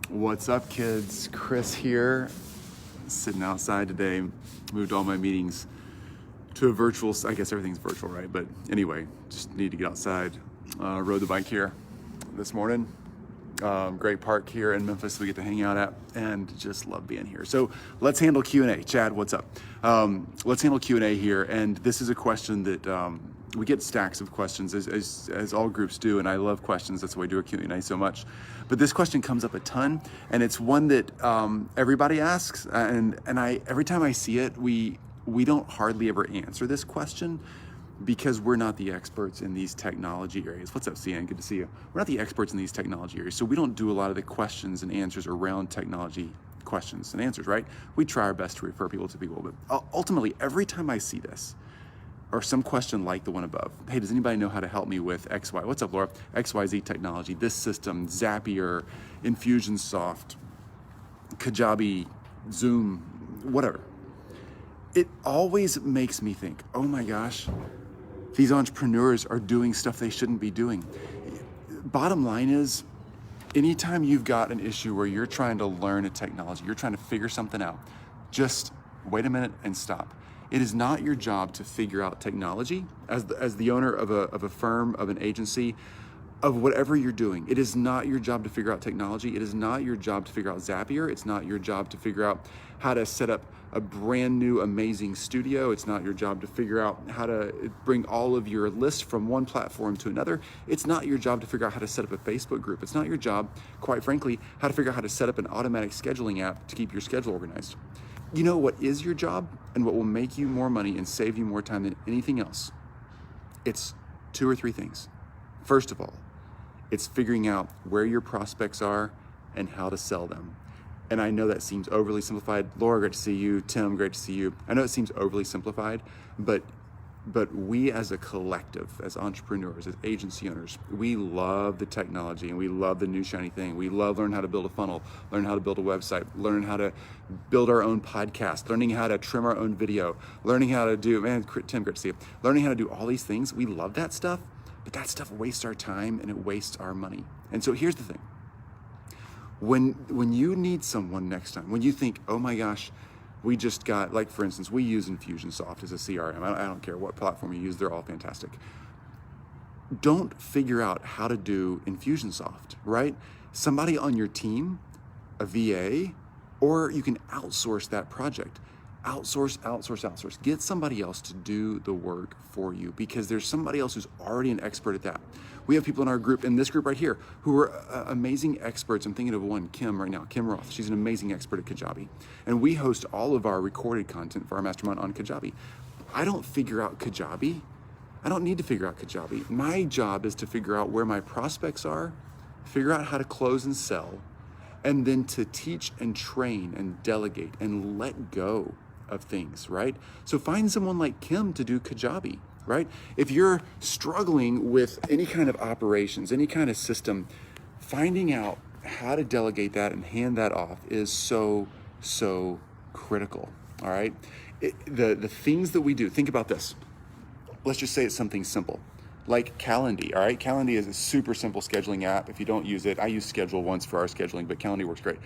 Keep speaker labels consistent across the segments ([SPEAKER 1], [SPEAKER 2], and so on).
[SPEAKER 1] What's up, kids? Chris here, sitting outside today. Moved all my meetings to a virtual, I guess everything's virtual, right? But anyway, just need to get outside. Rode the bike here this morning. Great park here in Memphis we get to hang out at, and just love being here. So let's handle Q&A. Chad, what's up? Let's handle Q&A here, and this is a question that we get stacks of questions as all groups do, and I love questions. That's why I do a Q&A so much. But this question comes up a ton, and it's one that everybody asks, and I every time I see it, we don't hardly ever answer this question because we're not the experts in these technology areas. What's up, CN? Good to see you. We're not the experts in these technology areas, so we don't do a lot of the questions and answers around technology questions and answers, right? We try our best to refer people to people, but ultimately, every time I see this, or some question like the one above, hey, does anybody know how to help me with XY? What's up, Laura? XYZ technology, this system, Zapier, Infusionsoft, Kajabi, Zoom, whatever. It always makes me think, oh my gosh, these entrepreneurs are doing stuff they shouldn't be doing. Bottom line is, anytime you've got an issue where you're trying to learn a technology, you're trying to figure something out, just wait a minute and stop. It is not your job to figure out technology as the owner of a firm, of an agency, of whatever you're doing. It is not your job to figure out technology. It is not your job to figure out Zapier. It's not your job to figure out how to set up a brand new, amazing studio. It's not your job to figure out how to bring all of your lists from one platform to another. It's not your job to figure out how to set up a Facebook group. It's not your job, quite frankly, how to figure out how to set up an automatic scheduling app to keep your schedule organized. You know what is your job and what will make you more money and save you more time than anything else? It's 2 or 3 things. First of all, it's figuring out where your prospects are and how to sell them. And I know that seems overly simplified. Laura, great to see you. Tim, great to see you. I know it seems overly simplified, but we as a collective, as entrepreneurs, as agency owners, we love the technology and we love the new shiny thing. We love learning how to build a funnel, learn how to build a website, learn how to build our own podcast, learning how to trim our own video, learning how to do, man, Tim, great to see you. Learning how to do all these things. We love that stuff, but that stuff wastes our time and it wastes our money. And so here's the thing. When you need someone next time, when you think, oh my gosh, we just got, like for instance, we use Infusionsoft as a CRM. I don't care what platform you use, they're all fantastic. Don't figure out how to do Infusionsoft, right? Somebody on your team, a VA, or you can outsource that project. Outsource. Get somebody else to do the work for you because there's somebody else who's already an expert at that. We have people in our group, in this group right here, who are amazing experts. I'm thinking of one, Kim right now, Kim Roth. She's an amazing expert at Kajabi. And we host all of our recorded content for our mastermind on Kajabi. I don't figure out Kajabi. I don't need to figure out Kajabi. My job is to figure out where my prospects are, figure out how to close and sell, and then to teach and train and delegate and let go of things, right? So find someone like Kim to do Kajabi, right? If you're struggling with any kind of operations, any kind of system, finding out how to delegate that and hand that off is so critical, all right? The things that we do, think about this. Let's just say it's something simple, like Calendly, all right? Calendly is a super simple scheduling app. If you don't use it, I use Schedule Once for our scheduling, but Calendly works great.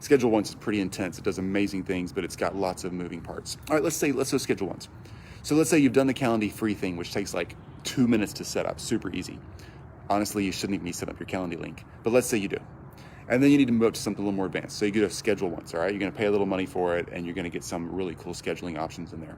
[SPEAKER 1] Schedule Once is pretty intense. It does amazing things, but it's got lots of moving parts. All right, let's do Schedule Once. So let's say you've done the Calendly free thing, which takes like 2 minutes to set up, super easy. Honestly, you shouldn't even need to set up your Calendly link, but let's say you do. And then you need to move up to something a little more advanced. So you go to Schedule Once, all right? You're gonna pay a little money for it, and you're gonna get some really cool scheduling options in there.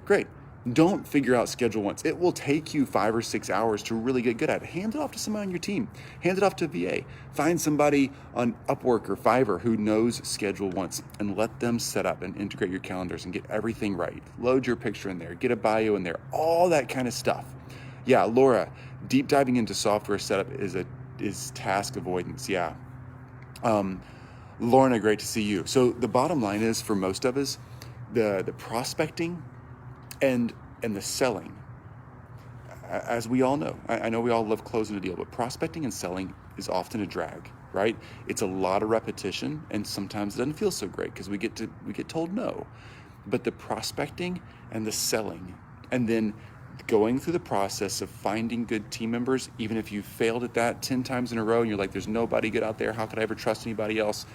[SPEAKER 1] Great. Don't figure out Schedule Once. It will take you 5 or 6 hours to really get good at it. Hand it off to somebody on your team. Hand it off to a VA. Find somebody on Upwork or Fiverr who knows Schedule Once and let them set up and integrate your calendars and get everything right. Load your picture in there, get a bio in there, all that kind of stuff. Yeah, Laura, deep diving into software setup is task avoidance. Yeah. Lorna, great to see you. So the bottom line is, for most of us, the prospecting and the selling, as we all know, I know we all love closing a deal, but prospecting and selling is often a drag, right? It's a lot of repetition, and sometimes it doesn't feel so great because we get told no. But the prospecting and the selling, and then going through the process of finding good team members, even if you failed at that 10 times in a row and you're like, there's nobody good out there, how could I ever trust anybody else?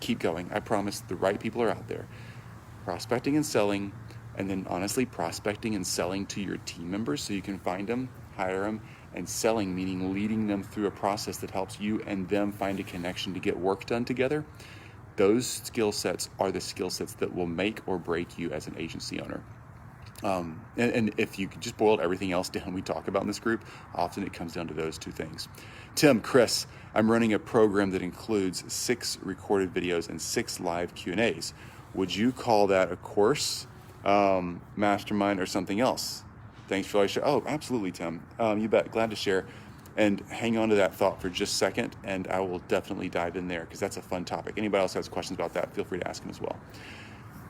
[SPEAKER 1] Keep going. I promise the right people are out there. Prospecting and selling, and then honestly prospecting and selling to your team members so you can find them, hire them, and selling, meaning leading them through a process that helps you and them find a connection to get work done together. Those skill sets are the skill sets that will make or break you as an agency owner. And if you just boiled everything else down we talk about in this group, often it comes down to those two things. Tim, Chris, I'm running a program that includes 6 recorded videos and 6 live Q&As. Would you call that a course, mastermind, or something else? Thanks for all your share. Oh, absolutely, Tim. You bet. Glad to share. And hang on to that thought for just a second, and I will definitely dive in there because that's a fun topic. Anybody else has questions about that, feel free to ask them as well.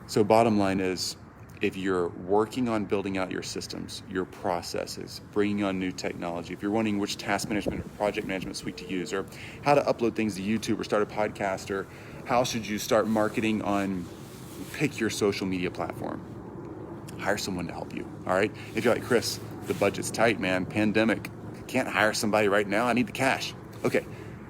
[SPEAKER 1] So bottom line is, if you're working on building out your systems, your processes, bringing on new technology, if you're wondering which task management or project management suite to use, or how to upload things to YouTube or start a podcast, or how should you start marketing on, pick your social media platform, hire someone to help you, all right? If you're like, Chris, the budget's tight, man, pandemic, can't hire somebody right now, I need the cash. Okay,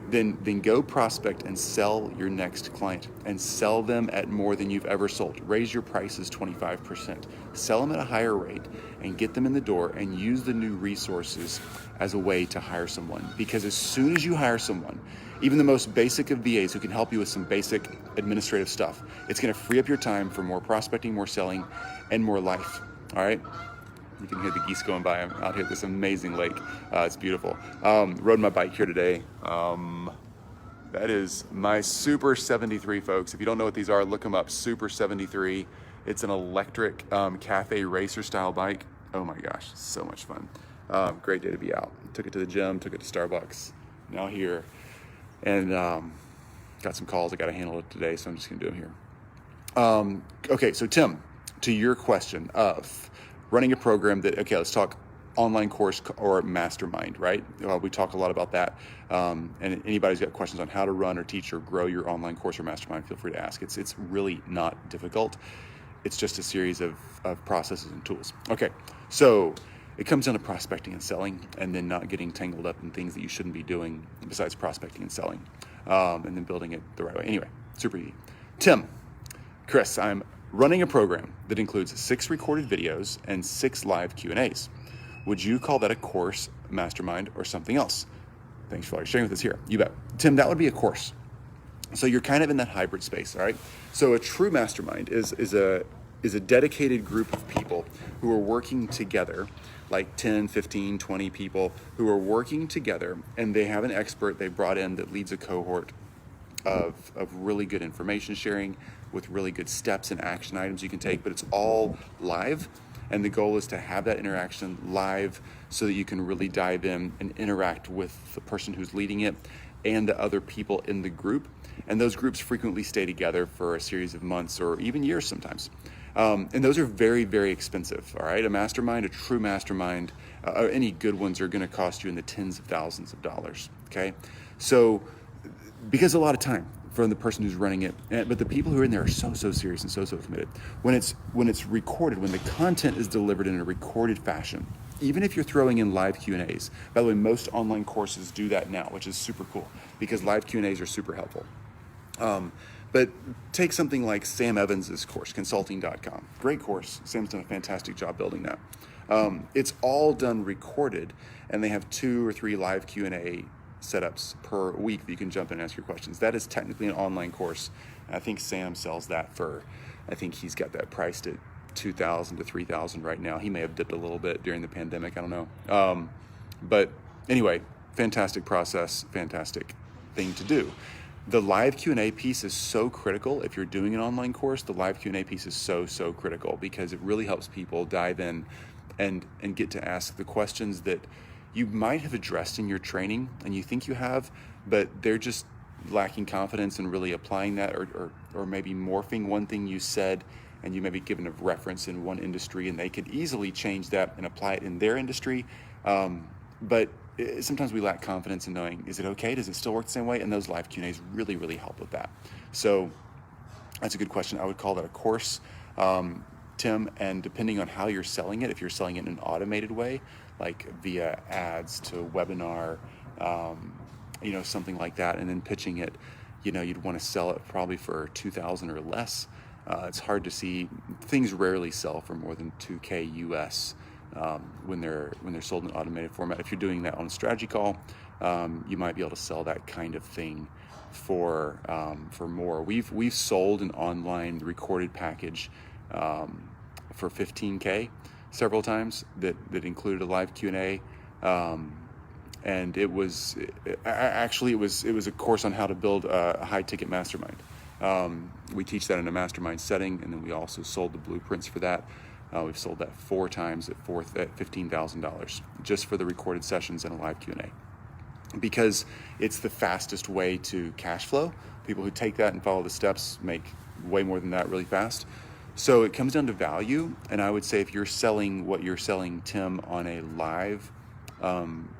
[SPEAKER 1] then go prospect and sell your next client and sell them at more than you've ever sold. Raise your prices 25%. Sell them at a higher rate and get them in the door and use the new resources as a way to hire someone. Because as soon as you hire someone, even the most basic of VAs who can help you with some basic administrative stuff, it's gonna free up your time for more prospecting, more selling, and more life, all right? You can hear the geese going by. I'm out here at this amazing lake. It's beautiful. Rode my bike here today. That is my Super 73, folks. If you don't know what these are, look them up. Super 73. It's an electric cafe racer style bike. Oh my gosh, so much fun. Great day to be out. Took it to the gym, took it to Starbucks. Now here. And got some calls. I got to handle it today, so I'm just going to do them here. Okay, so Tim, to your question of running a program that, okay, let's talk online course or mastermind, right? We talk a lot about that. And anybody's got questions on how to run or teach or grow your online course or mastermind, feel free to ask. It's really not difficult. It's just a series of processes and tools. Okay, so it comes down to prospecting and selling, and then not getting tangled up in things that you shouldn't be doing besides prospecting and selling, and then building it the right way. Anyway, super easy. Tim, Chris, I'm running a program that includes 6 recorded videos and 6 live Q&As. Would you call that a course, mastermind, or something else? Thanks for sharing with us here. You bet. Tim, that would be a course. So you're kind of in that hybrid space, all right? So a true mastermind is a dedicated group of people who are working together, like 10, 15, 20 people who are working together, and they have an expert they brought in that leads a cohort of really good information sharing with really good steps and action items you can take, but it's all live. And the goal is to have that interaction live so that you can really dive in and interact with the person who's leading it and the other people in the group. And those groups frequently stay together for a series of months or even years sometimes. And those are very, very expensive, all right? A mastermind, a true mastermind, any good ones are gonna cost you in the tens of thousands of dollars, okay? So, because a lot of time from the person who's running it, but the people who are in there are so serious and so committed. When it's recorded, when the content is delivered in a recorded fashion, even if you're throwing in live Q&As, by the way, most online courses do that now, which is super cool because live Q&As are super helpful. But take something like Sam Evans's course, consulting.com. Great course. Sam's done a fantastic job building that. It's all done recorded, and they have 2 or 3 live Q&A setups per week that you can jump in and ask your questions. That is technically an online course. I think Sam sells that for, I think he's got that priced at $2,000 to $3,000 right now. He may have dipped a little bit during the pandemic, I don't know. But anyway, fantastic process, fantastic thing to do. The live Q&A piece is so critical. If you're doing an online course, the live Q&A piece is so critical because it really helps people dive in and get to ask the questions that you might have addressed in your training and you think you have, but they're just lacking confidence in really applying that or maybe morphing one thing you said and you may be given a reference in one industry and they could easily change that and apply it in their industry. But sometimes we lack confidence in knowing, is it okay? Does it still work the same way? And those live Q&As really help with that. So that's a good question. I would call that a course. Tim, and depending on how you're selling it, if you're selling it in an automated way, like via ads to webinar, something like that, and then pitching it, you'd want to sell it probably for 2,000 or less. It's hard to see, things rarely sell for more than 2K US when they're sold in an automated format. If you're doing that on a strategy call, you might be able to sell that kind of thing for more. We've sold an online recorded package for 15K several times that included a live Q&A, and it was a course on how to build a high ticket mastermind. We teach that in a mastermind setting, and then we also sold the blueprints for that. We've sold that 4 times at $15,000 just for the recorded sessions and a live Q&A, because it's the fastest way to cash flow. People who take that and follow the steps make way more than that really fast. So it comes down to value, and I would say if you're selling what you're selling, Tim, on a live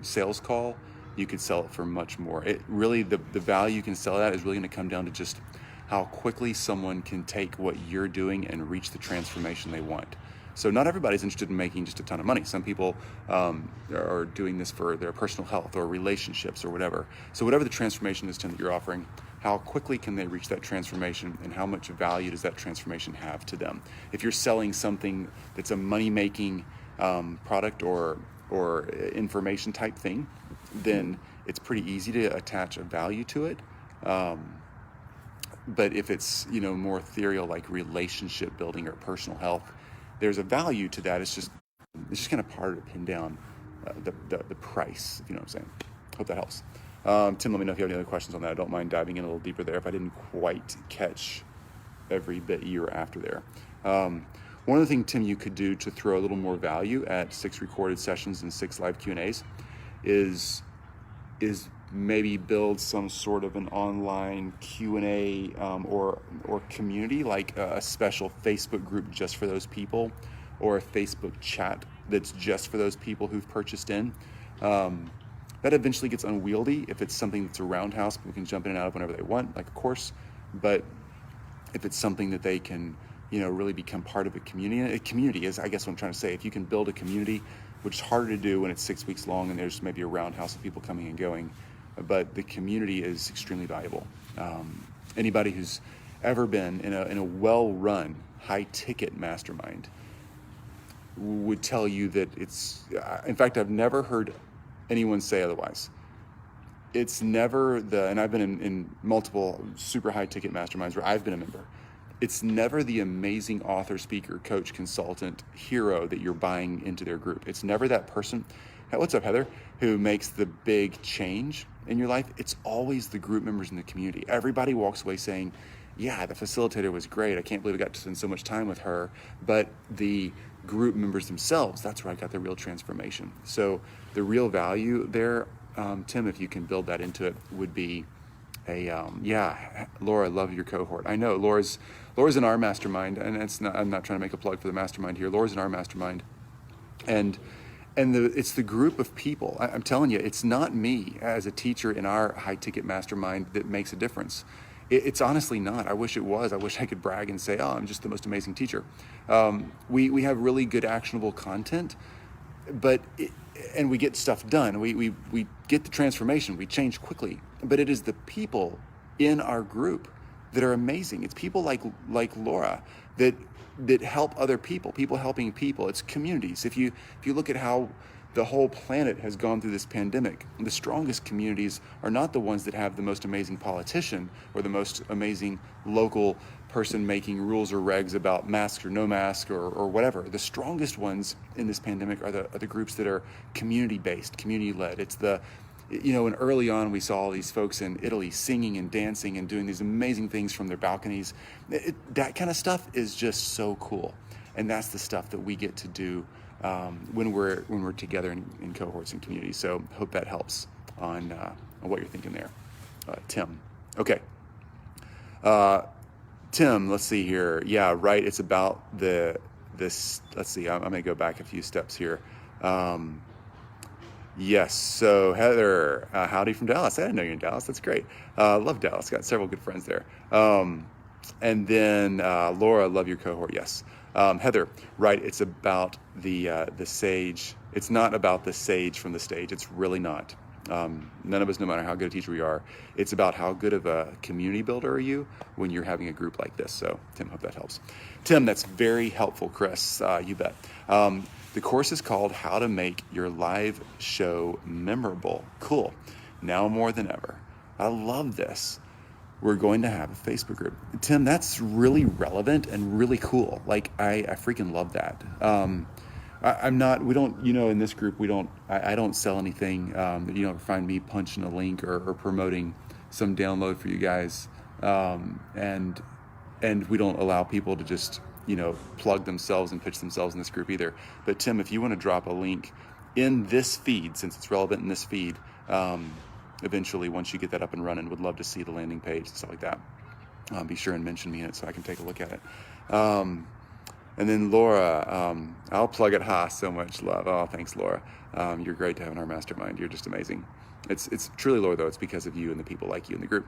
[SPEAKER 1] sales call, you could sell it for much more. It really, the value you can sell that is really going to come down to just how quickly someone can take what you're doing and reach the transformation they want. So not everybody's interested in making just a ton of money. Some people are doing this for their personal health or relationships or whatever. So whatever the transformation is, Tim, that you're offering, how quickly can they reach that transformation, and how much value does that transformation have to them? If you're selling something that's a money-making product or information type thing, then it's pretty easy to attach a value to it. But if it's more ethereal, like relationship building or personal health, there's a value to that. It's just kind of harder to pin down the price, if you know what I'm saying. Hope that helps. Tim, let me know if you have any other questions on that. I don't mind diving in a little deeper there if I didn't quite catch every bit you were after there. One other thing, Tim, you could do to throw a little more value at 6 recorded sessions and 6 live Q&As is maybe build some sort of an online Q&A or community, like a special Facebook group just for those people, or a Facebook chat that's just for those people who've purchased in. That eventually gets unwieldy if it's something that's a roundhouse. People can jump in and out of whenever they want, like a course. But if it's something that they can, really become part of a community is, I guess what I'm trying to say. If you can build a community, which is harder to do when it's 6 weeks long and there's maybe a roundhouse of people coming and going, but the community is extremely valuable. Anybody who's ever been in a well-run, high-ticket mastermind would tell you that it's, in fact, I've never heard anyone say otherwise. It's never and I've been in multiple super high-ticket masterminds where I've been a member. It's never the amazing author, speaker, coach, consultant, hero that you're buying into their group. It's never that person, hey, what's up, Heather, who makes the big change in your life. It's always the group members in the community. Everybody walks away saying, yeah, the facilitator was great. I can't believe I got to spend so much time with her. But the group members themselves, that's where I got the real transformation. So the real value there, Tim, if you can build that into it, would be Laura, love your cohort. I know Laura's in our mastermind, and I'm not trying to make a plug for the mastermind here. Laura's in our mastermind, and it's the group of people. I'm telling you, it's not me as a teacher in our high ticket mastermind that makes a difference. It's honestly not. I wish it was. I wish I could brag and say, oh, I'm just the most amazing teacher. We have really good actionable content, and we get stuff done. We get the transformation. We change quickly. But it is the people in our group that are amazing. It's people like Laura that help other people helping people. It's communities. If you look at how the whole planet has gone through this pandemic, the strongest communities are not the ones that have the most amazing politician or the most amazing local person making rules or regs about masks or no mask or whatever. The strongest ones in this pandemic are the groups that are community-based, community-led. It's and early on we saw all these folks in Italy singing and dancing and doing these amazing things from their balconies. That kind of stuff is just so cool. And that's the stuff that we get to do when we're together in cohorts and communities. So hope that helps on what you're thinking there, Tim. Okay, Tim. Let's see here. Yeah, right. It's about this. Let's see. I'm gonna go back a few steps here. Yes. So Heather, howdy from Dallas. I didn't know you're in Dallas. That's great. Love Dallas. Got several good friends there. And then Laura, love your cohort. Yes. Heather, right? It's about the sage. It's not about the sage from the stage. It's really not. None of us, no matter how good a teacher we are, it's about how good of a community builder are you when you're having a group like this. So, Tim, hope that helps. Tim, that's very helpful, Chris. You bet. The course is called How to Make Your Live Show Memorable. Cool. Now more than ever. I love this. We're going to have a Facebook group. Tim, that's really relevant and really cool. Like, I freaking love that. We don't, in this group, I don't sell anything. You don't find me punching a link or promoting some download for you guys. And we don't allow people to just, plug themselves and pitch themselves in this group either. But Tim, if you want to drop a link in this feed, since it's relevant in this feed, eventually, once you get that up and running, would love to see the landing page and stuff like that. Be sure and mention me in it so I can take a look at it. And then Laura, I'll plug it. So much love. Oh, thanks, Laura. You're great to have in our mastermind. You're just amazing. It's truly, Laura, though. It's because of you and the people like you in the group.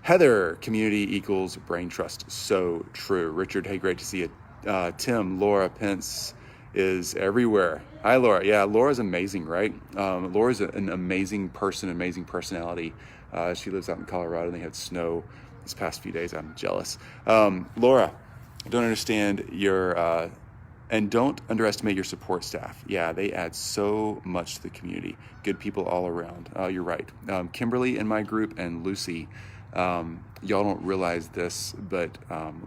[SPEAKER 1] Heather, community equals brain trust. So true. Richard, hey, great to see you. Tim, Laura Pence is everywhere. Hi, Laura. Yeah, Laura's amazing, right? Laura's an amazing person, amazing personality. She lives out in Colorado, and they had snow this past few days. I'm jealous. Laura, I don't understand and don't underestimate your support staff. Yeah, they add so much to the community. Good people all around. You're right. Kimberly in my group and Lucy, y'all don't realize this, but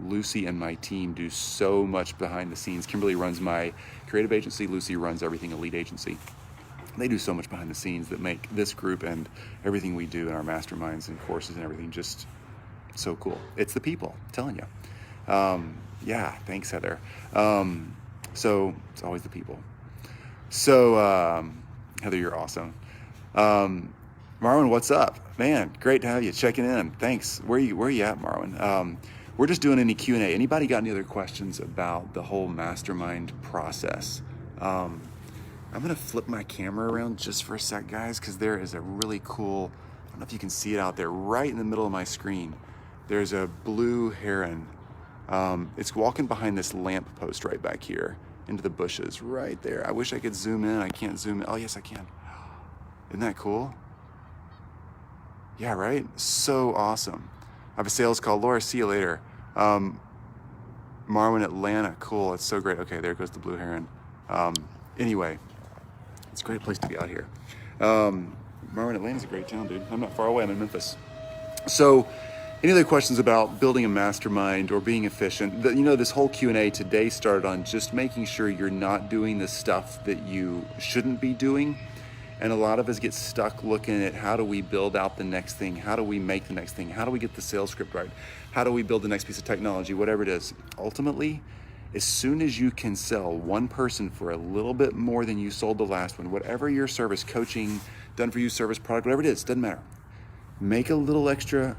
[SPEAKER 1] Lucy and my team do so much behind the scenes. Kimberly runs my creative agency. Lucy runs everything Elite Agency. They do so much behind the scenes that make this group and everything we do in our masterminds and courses and everything just so cool. It's the people, I'm telling you. Yeah, thanks, Heather. So it's always the people. So Heather, you're awesome. Marwin, what's up? Man, great to have you checking in. Thanks. Where are you at, Marwin? We're just doing any Q&A. Anybody got any other questions about the whole mastermind process? I'm going to flip my camera around just for a sec, guys, because there is a really cool, I don't know if you can see it out there, right in the middle of my screen. There's a blue heron. It's walking behind this lamp post right back here into the bushes right there. I wish I could zoom in. I can't zoom in. Oh, yes, I can. Isn't that cool? Yeah, right? So awesome. I have a sales call. Laura, see you later. Marwin, Atlanta. Cool. It's so great. Okay, there goes the blue heron. Anyway, it's a great place to be out here. Marwin, Atlanta's a great town, dude. I'm not far away. I'm in Memphis. So, any other questions about building a mastermind or being efficient? This whole Q&A today started on just making sure you're not doing the stuff that you shouldn't be doing. And a lot of us get stuck looking at how do we build out the next thing? How do we make the next thing? How do we get the sales script right? How do we build the next piece of technology? Whatever it is. Ultimately, as soon as you can sell one person for a little bit more than you sold the last one, whatever your service, coaching, done for you service, product, whatever it is, doesn't matter. Make a little extra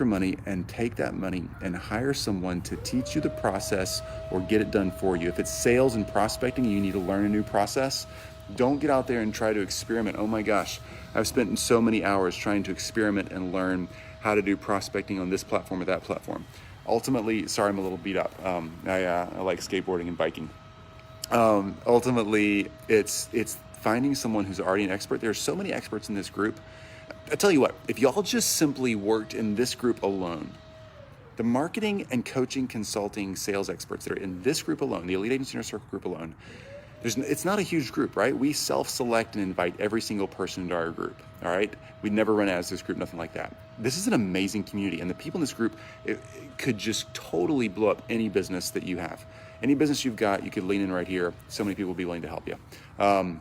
[SPEAKER 1] money and take that money and hire someone to teach you the process or get it done for you. If it's sales and prospecting, you need to learn a new process. Don't get out there and try to experiment. Oh my gosh, I've spent so many hours trying to experiment and learn how to do prospecting on this platform or that platform. Ultimately, sorry, I'm a little beat up. I like skateboarding and biking. Ultimately, it's finding someone who's already an expert. There's so many experts in this group. I tell you what, if y'all just simply worked in this group alone, the marketing and coaching, consulting, sales experts that are in this group alone, the Elite Agency Inner Circle group alone, it's not a huge group, right? We self-select and invite every single person into our group, all right? We never run as this group, nothing like that. This is an amazing community, and the people in this group it could just totally blow up any business that you have. Any business you've got, you could lean in right here. So many people will be willing to help you. Marwin,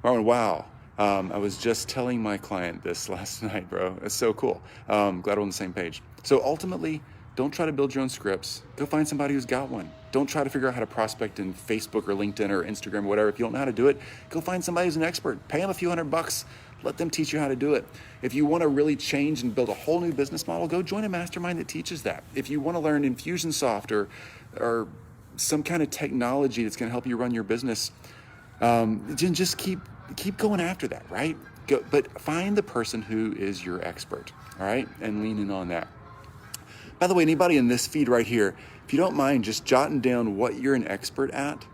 [SPEAKER 1] wow. I was just telling my client this last night, bro. It's so cool. Glad we're on the same page. So ultimately, don't try to build your own scripts. Go find somebody who's got one. Don't try to figure out how to prospect in Facebook or LinkedIn or Instagram or whatever. If you don't know how to do it, go find somebody who's an expert. Pay them a few $100. Let them teach you how to do it. If you want to really change and build a whole new business model, go join a mastermind that teaches that. If you want to learn Infusionsoft or some kind of technology that's going to help you run your business, just keep going after that, right? But find the person who is your expert, all right? And lean in on that. By the way, anybody in this feed right here, if you don't mind just jotting down what you're an expert at,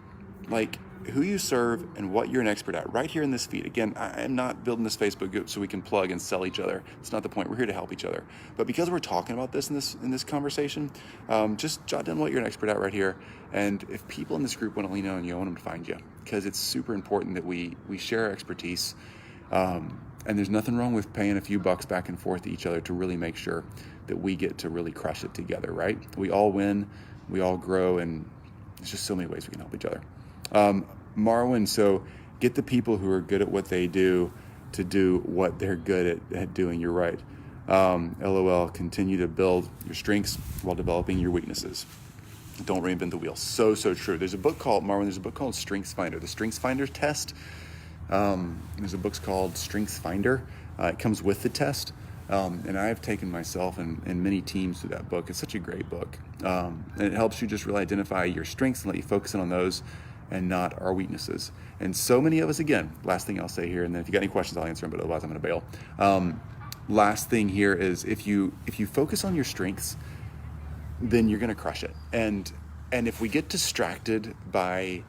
[SPEAKER 1] like who you serve and what you're an expert at right here in this feed. Again, I am not building this Facebook group so we can plug and sell each other. It's not the point. We're here to help each other. But because we're talking about this in this conversation, just jot down what you're an expert at right here. And if people in this group want to lean on you, I want them to find you, because it's super important that we share our expertise. And there's nothing wrong with paying a few bucks back and forth to each other to really make sure that we get to really crush it together, right? We all win, we all grow, and there's just so many ways we can help each other. Marwin, so get the people who are good at what they do to do what they're good at doing. You're right. LOL, continue to build your strengths while developing your weaknesses. Don't reinvent the wheel. So true. There's a book called, Marwin, there's a book called Strengths Finder. The Strengths Finder test. There's a book called Strengths Finder. It comes with the test. And I've taken myself and many teams through that book. It's such a great book. And it helps you just really identify your strengths and let you focus in on those and not our weaknesses. And so many of us, again, last thing I'll say here, and then if you got any questions, I'll answer them, but otherwise I'm going to bail. Last thing here is if you focus on your strengths, then you're going to crush it. And if we get distracted by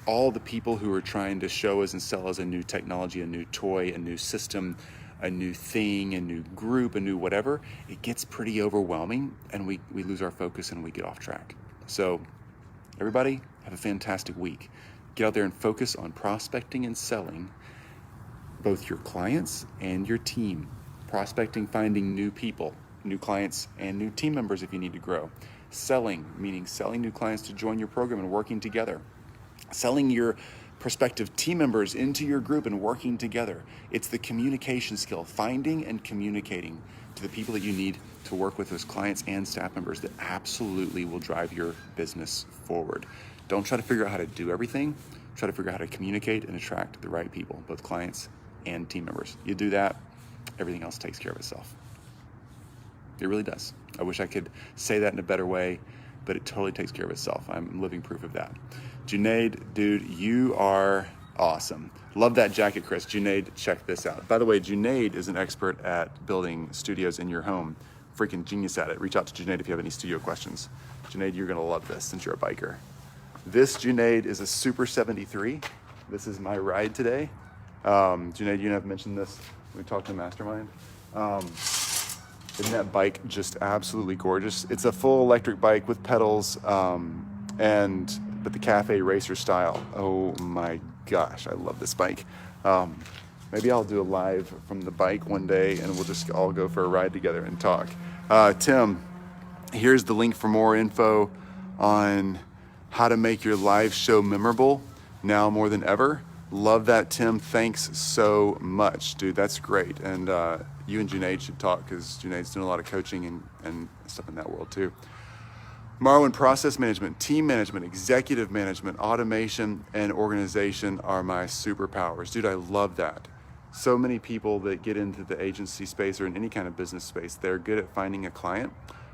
[SPEAKER 1] all the people who are trying to show us and sell us a new technology, a new toy, a new system, a new thing, a new group, a new whatever, it gets pretty overwhelming and we lose our focus and we get off track. So everybody, have a fantastic week. Get out there and focus on prospecting and selling both your clients and your team. Prospecting, finding new people, new clients, and new team members if you need to grow. Selling, meaning selling new clients to join your program and working together. Selling your prospective team members into your group and working together. It's the communication skill, finding and communicating to the people that you need to work with, those clients and staff members, that absolutely will drive your business forward. Don't try to figure out how to do everything. Try to figure out how to communicate and attract the right people, both clients and team members. You do that, everything else takes care of itself. It really does. I wish I could say that in a better way, but it totally takes care of itself. I'm living proof of that. Junaid, dude, you are awesome. Love that jacket, Chris. Junaid, check this out. By the way, Junaid is an expert at building studios in your home. Freaking genius at it. Reach out to Junaid if you have any studio questions. Junaid, you're gonna love this since you're a biker. This, Junaid, is a Super 73. This is my ride today. Junaid, you and I have mentioned this when we talked to Mastermind. Isn't that bike just absolutely gorgeous? It's a full electric bike with pedals, but the cafe racer style. Oh my gosh, I love this bike. Maybe I'll do a live from the bike one day and we'll just all go for a ride together and talk. Tim, here's the link for more info on how to make your live show memorable now more than ever. Love that, Tim. Thanks so much, dude. That's great. And you and Junaid should talk, because Junaid's doing a lot of coaching and stuff in that world too. Marwin, process management, team management, executive management, automation, and organization are my superpowers. Dude, I love that. So many people that get into the agency space or in any kind of business space, they're good at finding a client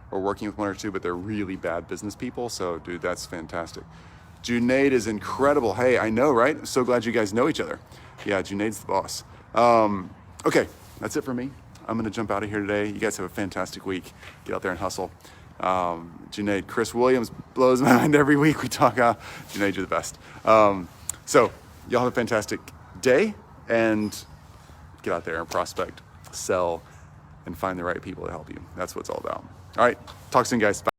[SPEAKER 1] or working with one or two, but they're really bad business people. So, dude, that's fantastic. Junaid is incredible. Hey, I know, right? I'm so glad you guys know each other. Yeah, Junaid's the boss. Okay, that's it for me. I'm gonna jump out of here today. You guys have a fantastic week. Get out there and hustle. Junaid, Chris Williams blows my mind every week we talk. Junaid, you're the best. So y'all have a fantastic day, and get out there and prospect, sell, and find the right people to help you. That's what it's all about. All right, talk soon, guys. Bye.